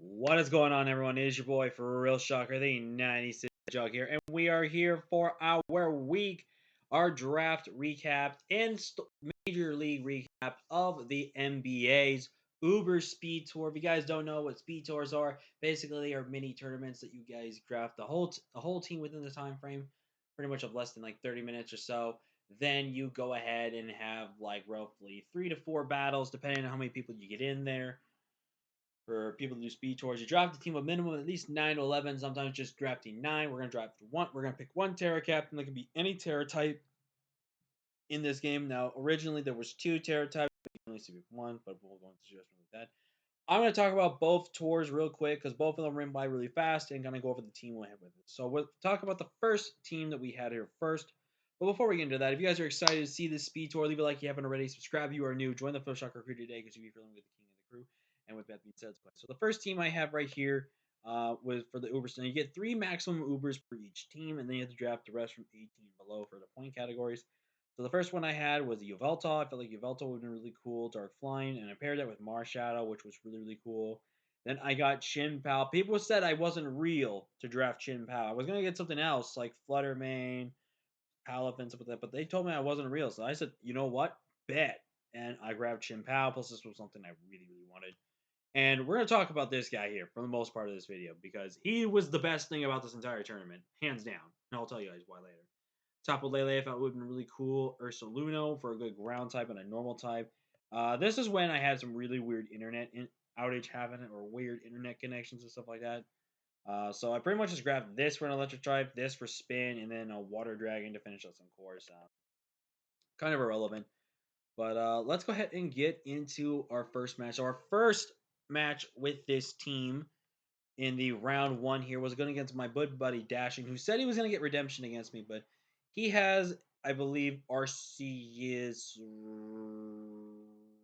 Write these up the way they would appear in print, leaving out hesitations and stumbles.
What is going on, everyone? It is your boy, for real shocker, the 96 Jug here, and we are here for our our draft recap and major league recap of the NBA's Uber Speed Tour. If you guys don't know what speed tours are, basically they are mini tournaments that you guys draft the whole team within the time frame, pretty much of less than like 30 minutes or so. Then you go ahead and have like roughly 3 to 4 battles, depending on how many people you get in there for people to do speed tours. You draft a team of minimum at least 9 to 11, sometimes just drafting 9. We're going to draft one. We're going to pick one Terra captain that can be any Terra type in this game. Now, originally there was 2 Terra types. You can only see one, but we'll go into suggestions with that. I'm going to talk about both tours real quick because both of them ran by really fast and kind of go over the team we have with it. So we'll talk about the first team that we had here first. But before we get into that, if you guys are excited to see this speed tour, leave a like if you haven't already. Subscribe if you are new. Join the Phil Shocker crew today because you'll be feeling with the king of the crew. And with that being said, let's play. So the first team I have right here was for the Ubers. And you get 3 maximum Ubers per each team, and then you have to draft the rest from 18 below for the point categories. So the first one I had was Yveltal. I felt like Yveltal would have been really cool, Dark Flying, and I paired that with Marshadow, which was really, really cool. Then I got Chin Pao. People said I wasn't real to draft Chin Pao. I was gonna get something else like Fluttermane, Palaf, and stuff like that, but they told me I wasn't real. So I said, you know what? Bet. And I grabbed Chin Pao. Plus, this was something I really, really wanted. And we're gonna talk about this guy here for the most part of this video because he was the best thing about this entire tournament, hands down. And I'll tell you guys why later. Tapu Lele I thought would have been really cool. Ursaluno for a good ground type and a normal type. This is when I had some really weird outage happening or weird internet connections and stuff like that. So I pretty much just grabbed this for an electric type, this for spin, and then a water dragon to finish out some cores. Kind of irrelevant. But let's go ahead and get into our first match. So our first match with this team in the round 1 here was going against my good buddy Dashing, who said he was going to get redemption against me, but he has, I believe, Arceus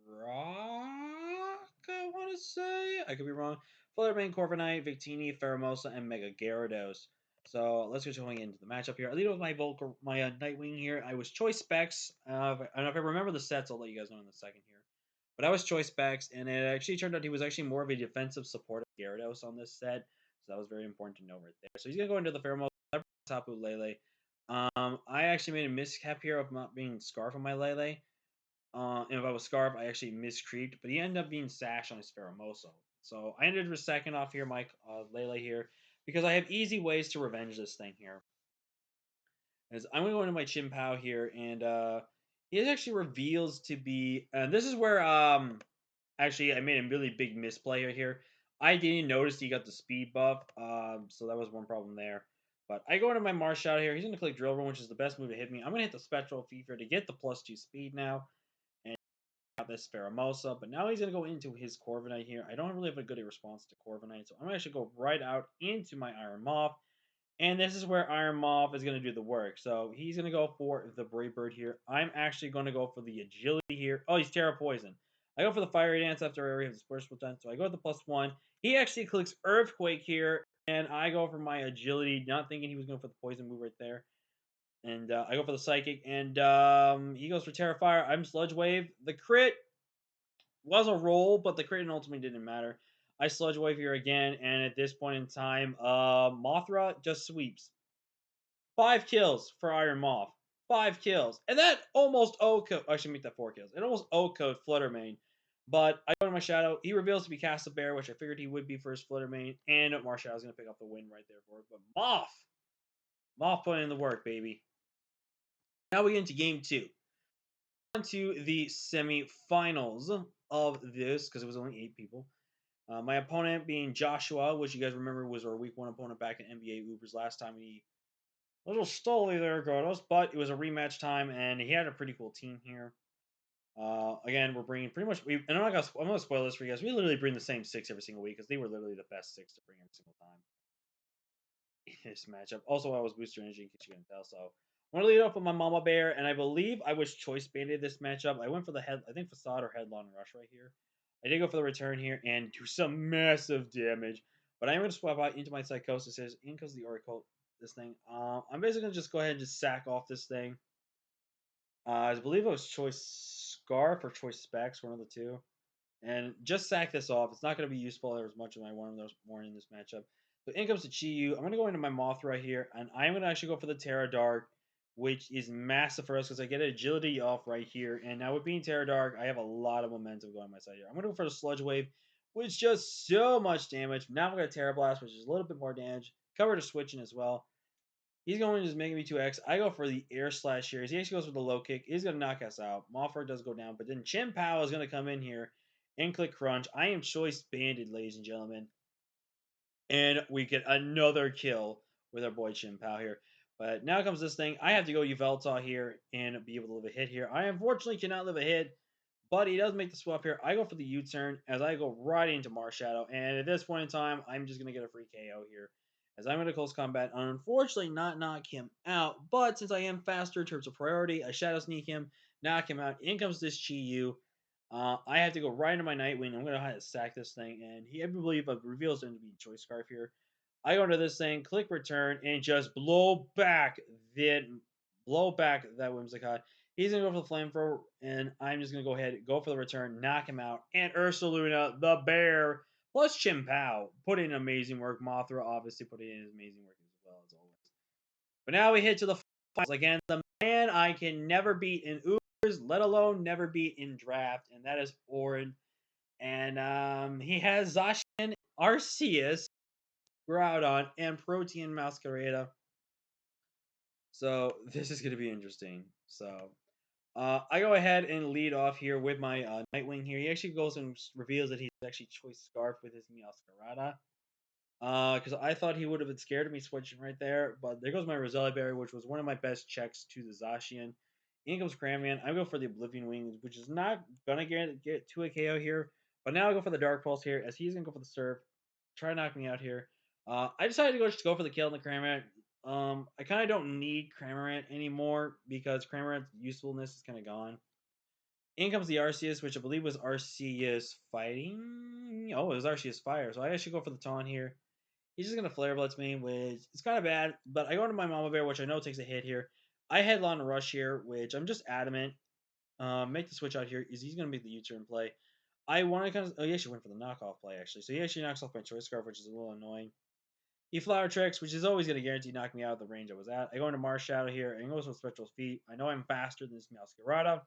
Rock, I want to say. I could be wrong. Fluttermane, Corviknight, Victini, Pheromosa, and Mega Gyarados. So let's get going into the matchup here. I lead with my Nightwing here. I was Choice Specs. If I remember the sets, I'll let you guys know in a second here. But I was Choice Specs, and it actually turned out he was actually more of a defensive support of Gyarados on this set. So that was very important to know right there. So he's going to go into the Pheromone, Tapu Lele. I actually made a miscap here of not being Scarf on my Lele. And if I was Scarf, I actually miscreeped, but he ended up being Sash on his Pheromosa. So I ended with second off here, Mike Lele here, because I have easy ways to revenge this thing here. As I'm going to go into my Chimpao here, and he actually reveals to be, and this is where actually I made a really big misplay right here. I didn't notice he got the speed buff, so that was one problem there. But I go into my Marshadow here. He's going to click Drill Run, which is the best move to hit me. I'm going to hit the Spectral Fever to get the +2 speed now, and got this Pheromosa. But now he's going to go into his Corviknight here. I don't really have a good response to Corviknight, so I'm going to actually go right out into my Iron Moth. And this is where Iron Moth is going to do the work. So he's going to go for the Brave Bird here. I'm actually going to go for the Agility here. Oh, he's Terra Poison. I go for the Fiery Dance after I already have the Burstful Dance. So I go with the +1. He actually clicks Earthquake here. And I go for my Agility, not thinking he was going for the Poison move right there. And I go for the Psychic. And he goes for Terra Fire. I'm Sludge Wave. The crit was a roll, but the crit ultimately didn't matter. I Sludge Wave here again. And at this point in time, Mothra just sweeps. 5 kills for Iron Moth. 5 kills. And that almost O-code. I should make that 4 kills. It almost O-code Fluttermane. But I go to my Shadow. He reveals to be Cast-a-Bear, which I figured he would be for his Fluttermane. And Marshall's going to pick up the win right there for it. But Moth putting in the work, baby. Now we get into game 2. On to the semifinals of this, because it was only 8 people. My opponent being Joshua, which you guys remember was our week 1 opponent back in NBA Ubers last time. He a little stolly there, Godos, but it was a rematch time, and he had a pretty cool team here. Again, we're bringing pretty much, and I'm gonna spoil this for you guys. We literally bring the same 6 every single week because they were literally the best 6 to bring every single time in this matchup. Also, I was Booster Energy in case you couldn't tell. So I'm gonna lead off with my Mama Bear, and I believe I was choice banded this matchup. I went for the I think Facade or Headlong Rush right here. I did go for the return here and do some massive damage, but I'm gonna swap out into my Psychosis in because the Oracle this thing. I'm basically gonna just go ahead and just sack off this thing. I believe it was choice Scarf or choice Specs, one of the two. and just sack this off. It's not going to be useful as much as I want those more in this matchup. So in comes the Chi-Yu. I'm going to go into my Moth right here, and I'm going to actually go for the Terra Dark, which is massive for us because I get agility off right here. And now with being Terra Dark, I have a lot of momentum going on my side here. I'm going to go for the Sludge Wave, which does so much damage. Now I'm going to Terra Blast, which is a little bit more damage. Cover to switching as well. He's going to just make me 2x. I go for the air slash here. He actually goes for the low kick. He's going to knock us out. Mothra does go down, but then Chin Pao is going to come in here and click crunch. I am choice banded, ladies and gentlemen. And we get another kill with our boy Chin Pao here. But now comes this thing. I have to go Yveltal here and be able to live a hit here. I unfortunately cannot live a hit, but he does make the swap here. I go for the U-turn as I go right into Marshadow. And at this point in time, I'm just going to get a free KO here as I'm going to close combat. Unfortunately, not knock him out. But since I am faster in terms of priority, I Shadow Sneak him, knock him out. In comes this Chi-Yu. I have to go right into my Nightwing. I'm going to have to sack this thing. And I believe reveals him to be Choice Scarf here. I go into this thing, click return, and just blow back that Whimsicott. He's gonna go for the flamethrower, and I'm just gonna go ahead, go for the return, knock him out, and Ursaluna, the bear, plus Chim Pao, put in amazing work. Mothra obviously put in amazing work as well as always. But now we hit to the finals again. The man I can never beat in Ubers, let alone never beat in draft, and that is Orin. And he has Zacian, Arceus, Groudon, and Protean Masquerada. So this is going to be interesting. So I go ahead and lead off here with my Nightwing here. He actually goes and reveals that he's actually Choice Scarf with his Meowscarada. Because I thought he would have been scared of me switching right there. But there goes my Roselia Berry, which was one of my best checks to the Zacian. In comes Cramion. I go for the Oblivion Wings, which is not going to get to a KO here. But now I go for the Dark Pulse here, as he's going to go for the Surf. Try to knock me out here. I decided to just go for the kill in the Cramorant. I kind of don't need Cramorant anymore because Cramorant's usefulness is kind of gone. In comes the Arceus, which I believe was Arceus fighting. Oh, it was Arceus Fire. So I actually go for the taunt here. He's just gonna Flare Blitz me, which is kind of bad. But I go into my Mama Bear, which I know takes a hit here. I Headlong Rush here, which I'm just adamant. Make the switch out here. Is he's gonna make the U-turn play? I want to kind of. Oh, he actually went for the knockoff play actually. So he actually knocks off my Choice Scarf, which is a little annoying. He Flower Tricks, which is always going to guarantee knock me out of the range I was at. I go into Marshadow here and goes with Spectral Feet. I know I'm faster than this Meowscarada.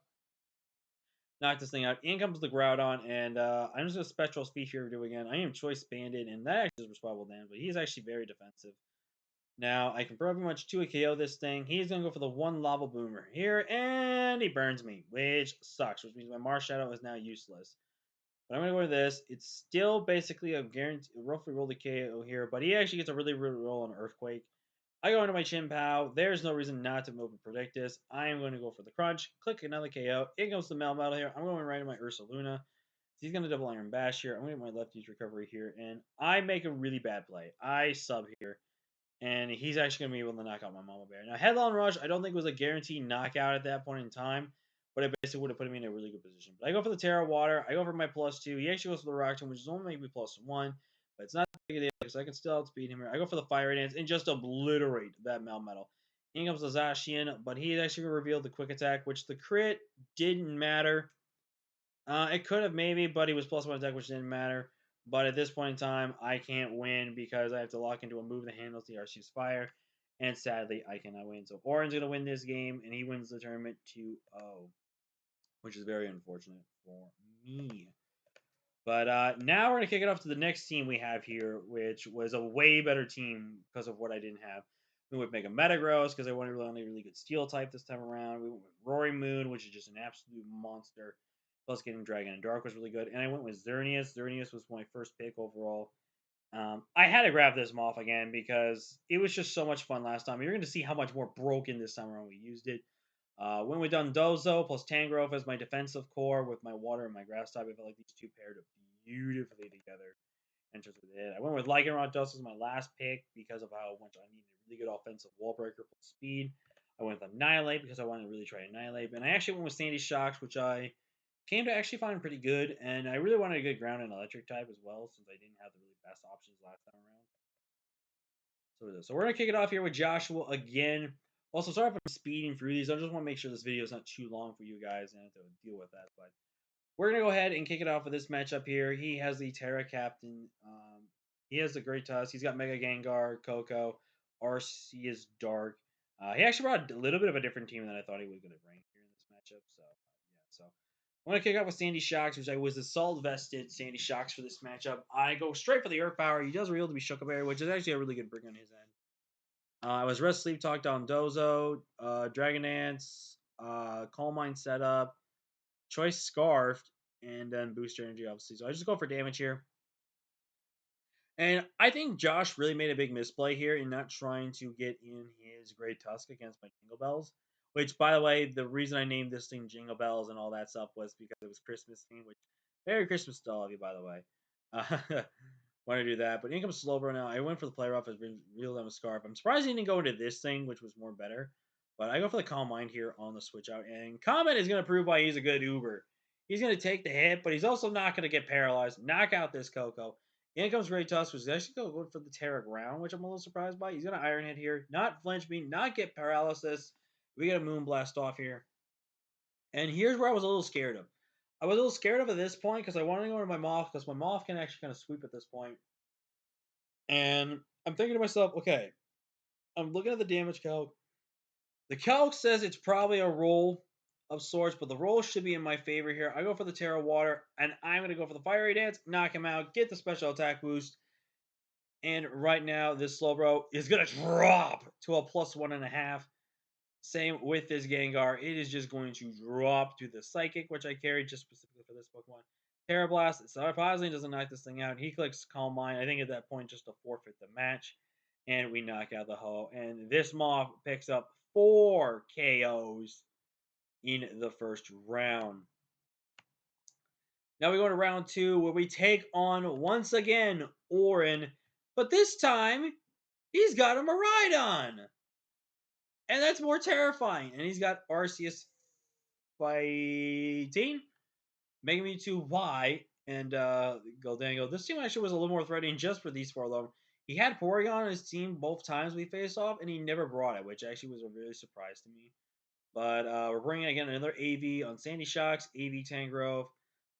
Knock this thing out. In comes the Groudon, and I'm just going to Spectral Feet here to do again. I am Choice Banded, and that actually is respondable damage, but he's actually very defensive. Now, I can pretty much 2 KO this thing. He's going to go for the one Lava Boomer here, and he burns me, which sucks, which means my Marshadow is now useless. But I'm going to go with this. It's still basically a guarantee, roughly roll the KO here, but he actually gets a really roll on Earthquake. I go into my Chin Pao. There's no reason not to move and predict this. I am going to go for the crunch. Click another KO. In goes the Melmetal here. I'm going right into my Ursaluna. He's going to double Iron Bash here. I'm going to get my lefty's recovery here. And I make a really bad play. I sub here. And he's actually going to be able to knock out my Mama Bear. Now, Headlong Rush, I don't think was a guaranteed knockout at that point in time. But it basically would have put me in a really good position. But I go for the Terra Water. I go for my +2. He actually goes for the Rock Tomb, which is only maybe +1. But it's not a big deal because I can still outspeed him here. I go for the Fire Dance and just obliterate that Melmetal. In comes the Zacian, but he actually revealed the Quick Attack, which the crit didn't matter. It could have maybe, but he was +1 attack, which didn't matter. But at this point in time, I can't win because I have to lock into a move that handles the Arceus Fire. And sadly, I cannot win. So Orin's going to win this game, and he wins the tournament 2-0, which is very unfortunate for me. But now we're going to kick it off to the next team we have here, which was a way better team because of what I didn't have. We went with Mega Metagross because I wanted really, really good Steel type this time around. We went with Rory Moon, which is just an absolute monster. Plus getting Dragon and Dark was really good. And I went with Xerneas. Xerneas was my first pick overall. I had to grab this Moth again because it was just so much fun last time. You're going to see how much more broken this time around we used it. When we done Dozo plus Tangrowth as my defensive core with my water and my grass type, I felt like these two paired up beautifully together. And just with it, I went with Lycanroc Dust as my last pick because of how much I needed a really good offensive wall breaker plus speed. I went with Annihilate because I wanted to really try Annihilate. And I actually went with Sandy Shocks, which I came to actually find pretty good. And I really wanted a good ground and electric type as well, since I didn't have the really best options last time around. So we're going to kick it off here with Joshua again. Also, sorry if I'm speeding through these. I just want to make sure this video is not too long for you guys and to deal with that. But We're gonna go ahead and kick it off with this matchup here. He has the Terra Captain. He has the Great Tusk. He's got Mega Gengar, Coco, Arceus Dark. He actually brought a little bit of a different team than I thought he was gonna bring here in this matchup. So yeah, so I'm gonna kick off with Sandy Shocks, which I was assault vested Sandy Shocks for this matchup. I go straight for the Earth Power. He does reveal to be Shuckleberry, which is actually a really good bring on his end. I was Rest Sleep Talk Down Dozo, Dragon Dance, Calm Mind Setup, Choice Scarfed, and then Boost Energy, obviously. So I just go for damage here. And I think Josh really made a big misplay here in not trying to get in his Great Tusk against my Jingle Bells. Which, by the way, the reason I named this thing Jingle Bells and all that stuff was because it was Christmas themed. Which Merry Christmas to all of you, by the way. Want to do that, but in comes Slowbro now. I went for the play rough as real them a scarf. I'm surprised he didn't go into this thing, which was more better. But I go for the Calm Mind here on the switch out, and Comet is going to prove why he's a good Uber. He's going to take the hit, but he's also not going to get paralyzed. Knock out this Coco. In comes Great Tusk, which is actually going for the Terra Ground, which I'm a little surprised by. He's going to Iron Head here, not flinch me, not get paralysis. We get a Moon Blast off here. And here's where I was a little scared of. I was a little scared of at this point because I wanted to go into my Moth because my Moth can actually kind of sweep at this point. And I'm thinking to myself, okay, I'm looking at the damage calc. The calc says it's probably a roll of sorts, but the roll should be in my favor here. I go for the Terra Water, and I'm going to go for the Fiery Dance, knock him out, get the special attack boost. And right now, this Slowbro is going to drop to a +1.5. Same with this Gengar. It is just going to drop to the Psychic, which I carried just specifically for this Pokemon. Terra Blast, surprisingly doesn't knock this thing out. He clicks Calm Mind. I think at that point just to forfeit the match. And we knock out the Ho. And this Moth picks up 4 KOs in the first round. Now we go to round 2 where we take on, once again, Orin. But this time, he's got a Miraidon. And that's more terrifying. And he's got Arceus fighting, making me to Y and Goldango. This team actually was a little more threatening just for these 4 alone. He had Porygon on his team both times we faced off, and he never brought it, which actually was a really surprise to me. But we're bringing again another AV on Sandy Shocks, AV Tangrove.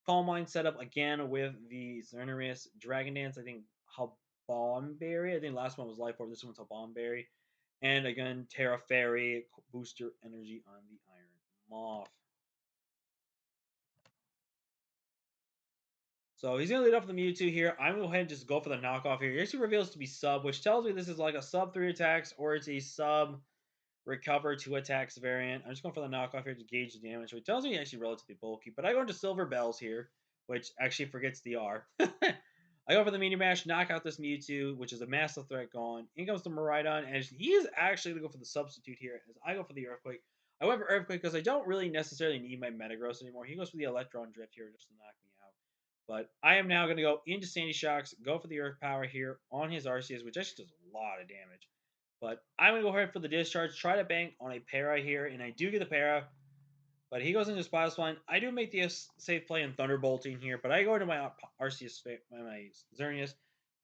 Calm Mind set up again with the Xerneas Dragon Dance. I think Habomberry. I think last one was Life Orb. This one's Habomberry. And again, Terra Fairy, booster energy on the Iron Moth. So he's going to lead off with the Mewtwo here. I'm going to go ahead and just go for the knockoff here. He actually reveals to be sub, which tells me this is like a sub 3 attacks or it's a sub recover 2 attacks variant. I'm just going for the knockoff here to gauge the damage. So it tells me actually relatively bulky, but I go into Silver Bells here, which actually forgets the R. I go for the Meteor Mash, knock out this Mewtwo, which is a massive threat gone. In comes the Miraidon, and he is actually going to go for the substitute here as I go for the Earthquake. I went for Earthquake because I don't really necessarily need my Metagross anymore. He goes for the Electron Drift here just to knock me out. But I am now going to go into Sandy Shocks, go for the Earth Power here on his Arceus, which actually does a lot of damage. But I'm going to go ahead for the Discharge, try to bank on a Para here, and I do get the Para. But he goes into Spile Spine. I do make the safe play in Thunderbolting here, but I go into my Arceus, my Xerneas.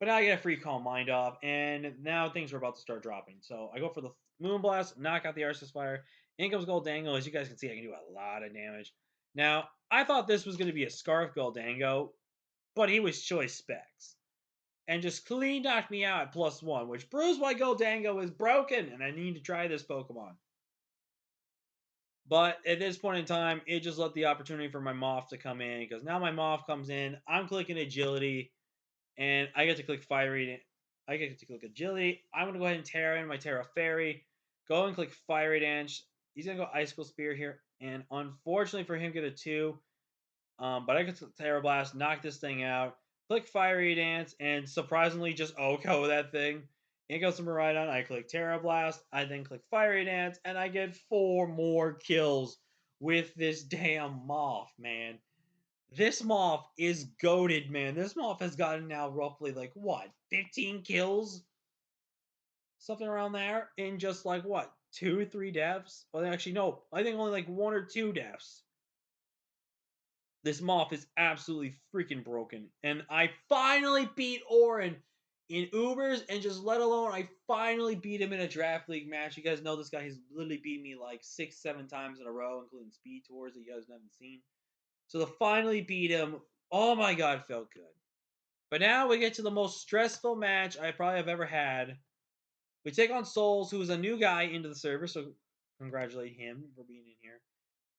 But now I get a free Calm Mind off, and now things are about to start dropping. So I go for the Moonblast, knock out the Arceus Fire. In comes Goldango. As you guys can see, I can do a lot of damage. Now, I thought this was going to be a Scarf Goldango, but he was Choice Specs. And just clean knocked me out at +1, which proves why Goldango is broken, and I need to try this Pokemon. But at this point in time, it just let the opportunity for my Moth to come in, because now my Moth comes in, I'm clicking Agility, and I get to click Fiery. I get to click Agility. I'm going to go ahead and Terra in my Terra Fairy. Go and click Fiery Dance. He's going to go Icicle Spear here, and unfortunately for him, get a 2. But I get Terra Blast, knock this thing out, click Fiery Dance, and surprisingly just OHKO that thing. In goes to Miraidon, I click Terra Blast, I then click Fiery Dance, and I get 4 more kills with this damn Moth, man. This Moth is goated, man. This Moth has gotten now roughly, like, what, 15 kills? Something around there in just, like, what, 2 or 3 deaths? Well, actually, no, I think only, like, 1 or 2 deaths. This Moth is absolutely freaking broken. And I finally beat Orin in Ubers, and just let alone I finally beat him in a draft league match. You guys know this guy has literally beat me like 6, 7 times in a row, including speed tours that you guys haven't seen. So to finally beat him, oh my god, felt good. But now we get to the most stressful match I probably have ever had. We take on Souls, who's a new guy into the server, so congratulate him for being in here.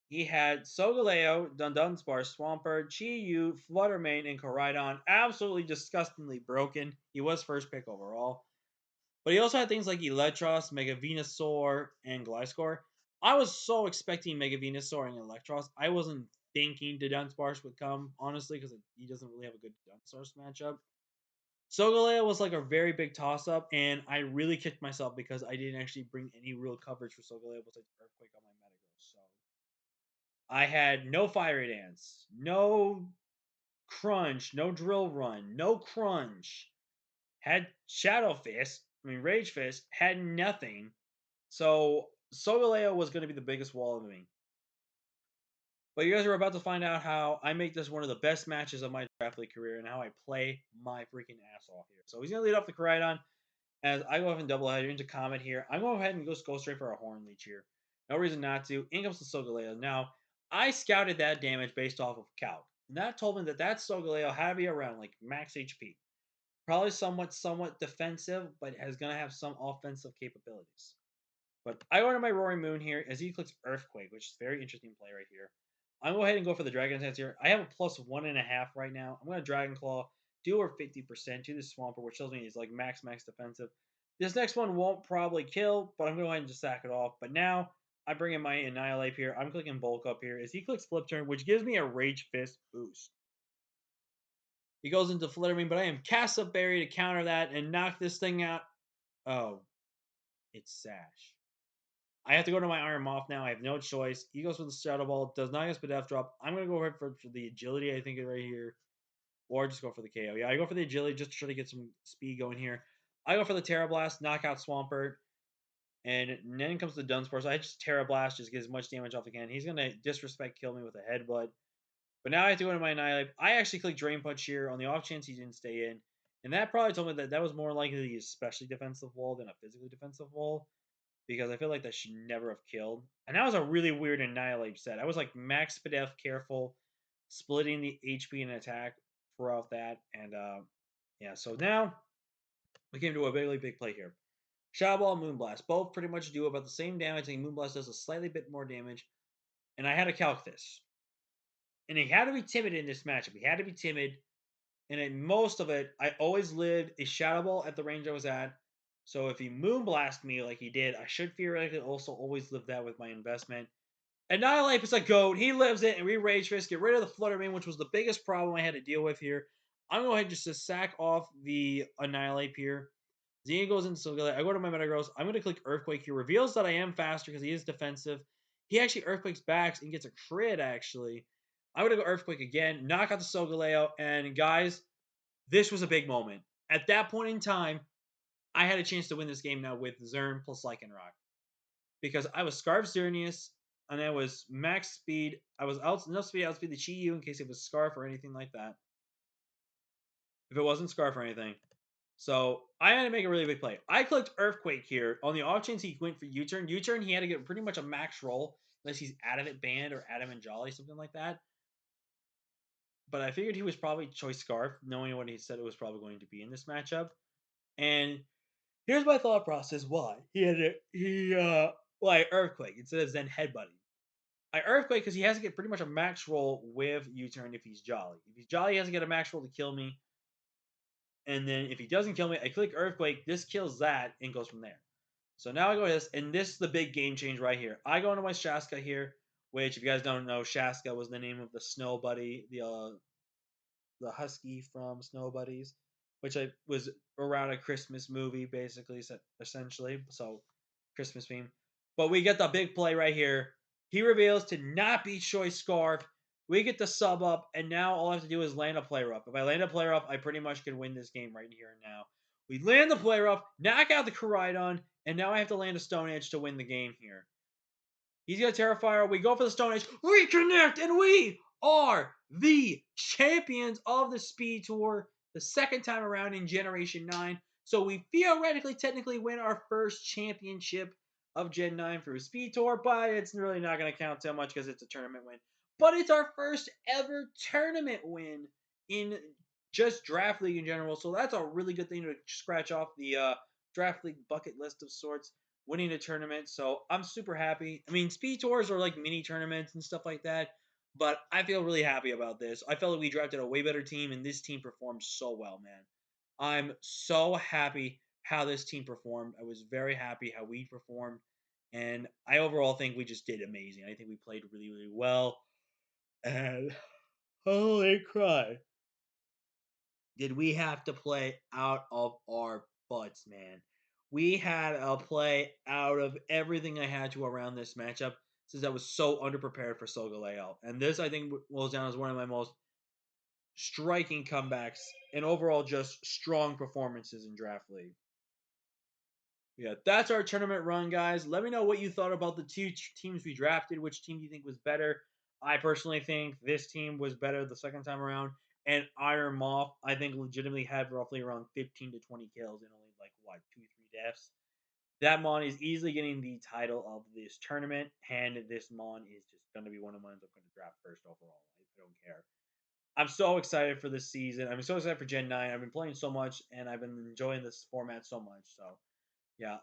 He had Sogaleo, Dunsparce, Swampert, Chi-Yu, Fluttermane, and Koraidon absolutely disgustingly broken. He was first pick overall. But he also had things like Electros, Mega Venusaur, and Gliscor. I was so expecting Mega Venusaur and Electros. I wasn't thinking the Dunsparce would come, honestly, because he doesn't really have a good Dunsparce matchup. Sogaleo was like a very big toss up, and I really kicked myself because I didn't actually bring any real coverage for Sogaleo besides Earthquake on my Metagross. So I had no Fiery Dance, no Crunch, no Drill Run, no Crunch. Had Shadow Fist, Rage Fist, had nothing. So Sogaleo was going to be the biggest wall of me. But you guys are about to find out how I make this one of the best matches of my draft league career and how I play my freaking ass off here. So he's going to lead off the Koraidon as I go ahead and double header into Comet here. I'm going ahead and go straight for a Horn Leech here. No reason not to. In comes the Sogaleo. Now, I scouted that damage based off of Calc. And that told me that Sogaleo had to be around like max HP. Probably somewhat defensive, but is going to have some offensive capabilities. But I go into my Roaring Moon here as he clicks Earthquake, which is a very interesting play right here. I'm going to go ahead and go for the Dragon Dance here. I have a plus 1.5 right now. I'm going to Dragon Claw, do over 50% to the Swampert, which tells me he's like max defensive. This next one won't probably kill, but I'm going to go ahead and just sack it off. But now I bring in my Annihilate here. I'm clicking Bulk Up here as he clicks Flip Turn, which gives me a Rage Fist boost. He goes into Flittermane, but I am Cast Up Berry to counter that and knock this thing out. Oh, it's Sash. I have to go to my Iron Moth now. I have no choice. He goes for the Shadow Ball. Does not get Spadef Drop. I'm going to go right for the Agility, I think, right here. Or just go for the KO. Yeah, I go for the Agility just to try to get some speed going here. I go for the Terra Blast, knock out Swampert. And then comes the Dunsparce. So I just Terra Blast, just get as much damage off again. He's going to disrespect kill me with a Headbutt. But now I have to go into my Annihilate. I actually clicked Drain Punch here on the off chance he didn't stay in. And that probably told me that that was more likely to be a specially defensive wall than a physically defensive wall. Because I feel like that should never have killed. And that was a really weird Annihilate set. I was like max Spadef careful, splitting the HP and attack throughout that. And yeah, so now we came to a really big play here. Shadow Ball, Moonblast. Both pretty much do about the same damage. I think Moonblast does a slightly bit more damage. And I had to calc this. And he had to be timid in this matchup. He had to be timid. And in most of it, I always lived a Shadow Ball at the range I was at. So if he Moonblast me like he did, I should theoretically also always live that with my investment. Annihilate is a goat. He lives it, and we Rage Fist. Get rid of the Fluttermane, which was the biggest problem I had to deal with here. I'm going to go ahead just to sack off the Annihilate here. Xenia goes into Sogaleo. I go to my Metagross. I'm going to click Earthquake. He reveals that I am faster because he is defensive. He actually Earthquakes back and gets a crit, actually. I'm going to go Earthquake again, knock out the Sogaleo, and guys, this was a big moment. At that point in time, I had a chance to win this game now with Zern plus Lycanroc. Because I was Scarf Xerneas, and I was max speed. I was enough speed to outspeed the Chi-Yu in case it was Scarf or anything like that. If it wasn't Scarf or anything. So I had to make a really big play. I clicked Earthquake here. On the off chance he went for U-turn. U-turn, he had to get pretty much a max roll. Unless he's Adamant Band or Adamant Jolly, something like that. But I figured he was probably Choice Scarf, knowing what he said it was probably going to be in this matchup. And here's my thought process why. Why Earthquake instead of then headbutting. I Earthquake because he has to get pretty much a max roll with U-turn if he's Jolly. If he's Jolly, he has to get a max roll to kill me. And then if he doesn't kill me, I click Earthquake. This kills that and goes from there. So now I go to this, and this is the big game change right here. I go into my Shaska here, which if you guys don't know, Shaska was the name of the Snow Buddy, the husky from Snow Buddies, which was around a Christmas movie, basically, essentially. So, Christmas theme. But we get the big play right here. He reveals to not be Choice Scarf. We get the sub up, and now all I have to do is land a player up. If I land a player up, I pretty much can win this game right here and now. We land the player up, knock out the Koraidon, and now I have to land a Stone Edge to win the game here. He's got a Terrifier. We go for the Stone Edge. Reconnect, and we are the champions of the Speed Tour the second time around in Generation 9. So we theoretically, technically win our first championship of Gen 9 through Speed Tour, but it's really not going to count so much because it's a tournament win. but it's our first ever tournament win in just draft league in general. So that's a really good thing to scratch off the draft league bucket list of sorts. Winning a tournament, so I'm super happy. I mean, speed tours are like mini tournaments and stuff like that, but I feel really happy about this. I felt like we drafted a way better team, and this team performed so well, man. I'm so happy how this team performed. I was very happy how we performed, and I overall think we just did amazing. I think we played really, really well, and holy cry, did we have to play out of our butts, man. We had a play out of everything I had to around this matchup since I was so underprepared for Solgaleo. And this, I think, goes down as one of my most striking comebacks and overall just strong performances in Draft League. Yeah, that's our tournament run, guys. Let me know what you thought about the two teams we drafted. Which team do you think was better? I personally think this team was better the second time around. And Iron Moth, I think, legitimately had roughly around 15 to 20 kills and only like, what, 2, 3 deaths. That Mon is easily getting the title of this tournament. And this Mon is just going to be one of the ones I'm going to draft first overall. I don't care. I'm so excited for this season. I'm so excited for Gen 9. I've been playing so much and I've been enjoying this format so much. So yeah,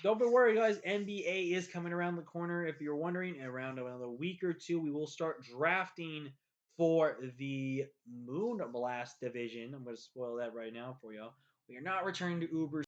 don't be worried, guys. MBA is coming around the corner. If you're wondering, in around another week or two, we will start drafting for the Moon Blast division. I'm going to spoil that right now for you. We are not returning to Uber